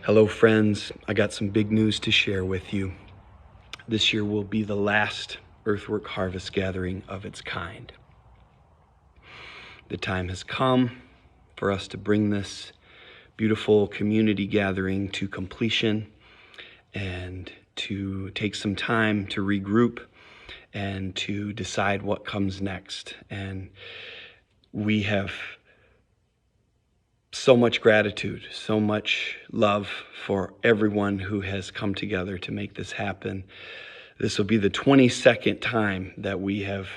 Hello friends, I got some big news to share with you. This year will be the last Earthwork Harvest Gathering of its kind. The time has come for us to bring this beautiful community gathering to completion and to take some time to regroup and to decide what comes next. And we have so much gratitude, so much love for everyone who has come together to make this happen. This will be the 22nd time that we have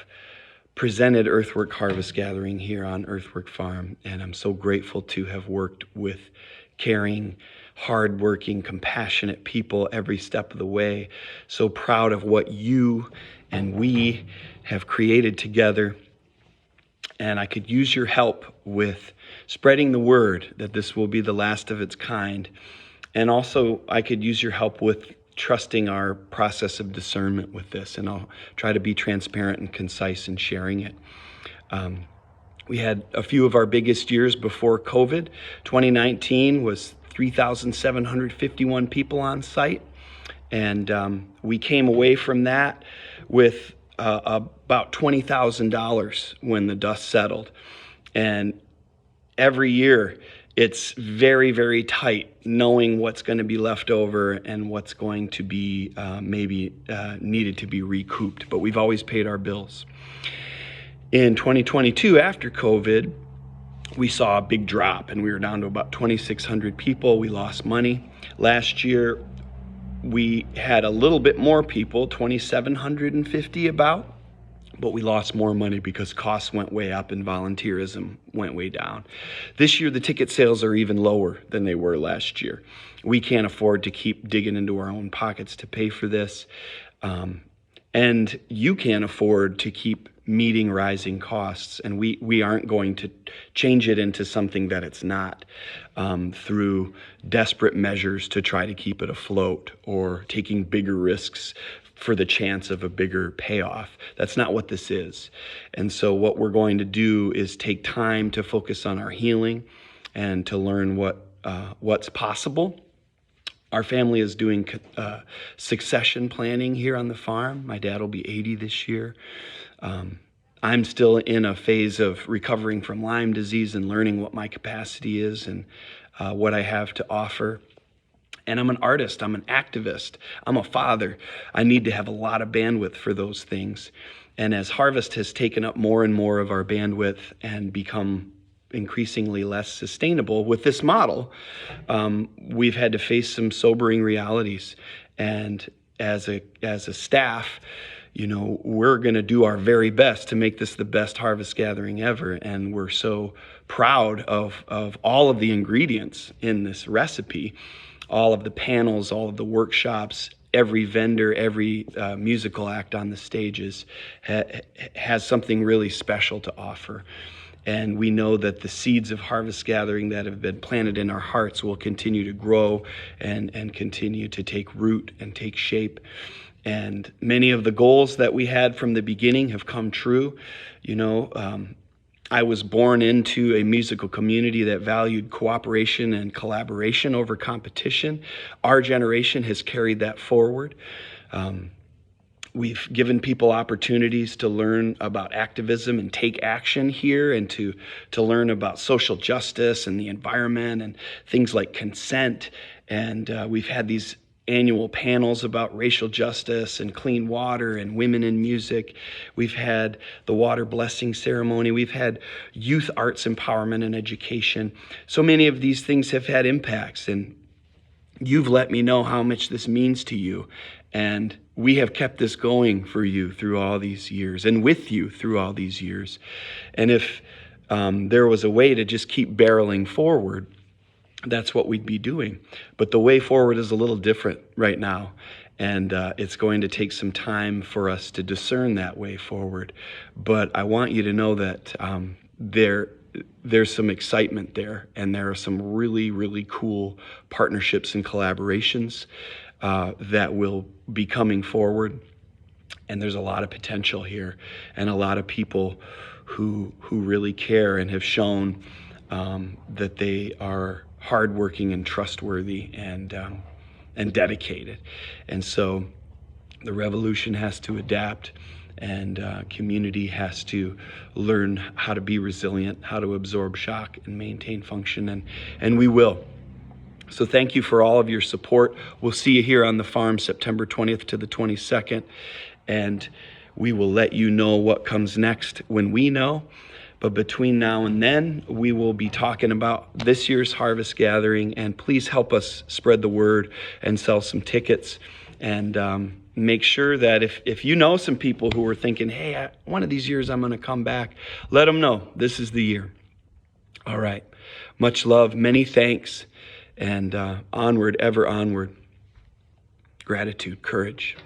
presented Earthwork Harvest Gathering here on Earthwork Farm, and I'm so grateful to have worked with caring, hardworking, compassionate people every step of the way. So proud of what you and we have created together. And I could use your help with spreading the word that this will be the last of its kind. And also, I could use your help with trusting our process of discernment with this. And I'll try to be transparent and concise in sharing it. We had a few of our biggest years before COVID. 2019 was 3,751 people on site. And we came away from that with about $20,000 when the dust settled. And every year it's very, very tight knowing what's going to be left over and what's going to be needed to be recouped. But we've always paid our bills. In 2022, after COVID, we saw a big drop and we were down to about 2,600 people. We lost money. Last year, we had a little bit more people, 2,750 about, but we lost more money because costs went way up and volunteerism went way down. This year, the ticket sales are even lower than they were last year. We can't afford to keep digging into our own pockets to pay for this. And you can't afford to keep meeting rising costs. And we aren't going to change it into something that it's not through desperate measures to try to keep it afloat or taking bigger risks for the chance of a bigger payoff. That's not what this is. And so what we're going to do is take time to focus on our healing and to learn what's possible. Our family is doing succession planning here on the farm. My dad will be 80 this year. I'm still in a phase of recovering from Lyme disease and learning what my capacity is and what I have to offer. And I'm an artist, I'm an activist, I'm a father. I need to have a lot of bandwidth for those things. And as Harvest has taken up more and more of our bandwidth and become increasingly less sustainable with this model, we've had to face some sobering realities. And as a staff, we're going to do our very best to make this the best harvest gathering ever. And we're so proud of all of the ingredients in this recipe, all of the panels, all of the workshops, every vendor, every musical act on the stages has something really special to offer. And we know that the seeds of Harvest Gathering that have been planted in our hearts will continue to grow and continue to take root and take shape. And many of the goals that we had from the beginning have come true. I was born into a musical community that valued cooperation and collaboration over competition. Our generation has carried that forward. We've given people opportunities to learn about activism and take action here and to learn about social justice and the environment and things like consent. And we've had these annual panels about racial justice and clean water and women in music. We've had the water blessing ceremony. We've had youth arts empowerment and education. So many of these things have had impacts, and you've let me know how much this means to you. And we have kept this going for you through all these years and with you through all these years. And if there was a way to just keep barreling forward, that's what we'd be doing. But the way forward is a little different right now. And it's going to take some time for us to discern that way forward. But I want you to know that there's some excitement there. And there are some really, really cool partnerships and collaborations that will be coming forward. And there's a lot of potential here and a lot of people who really care and have shown that they are hardworking and trustworthy and dedicated. And so the revolution has to adapt, and community has to learn how to be resilient, how to absorb shock and maintain function, and we will. So thank you for all of your support. We'll see you here on the farm September 20th to the 22nd, and we will let you know what comes next when we know. But between now and then, we will be talking about this year's Harvest Gathering, and please help us spread the word and sell some tickets. And make sure that if you know some people who are thinking, hey, one of these years I'm going to come back, let them know this is the year. All right. Much love, many thanks, and onward, ever onward. Gratitude, courage.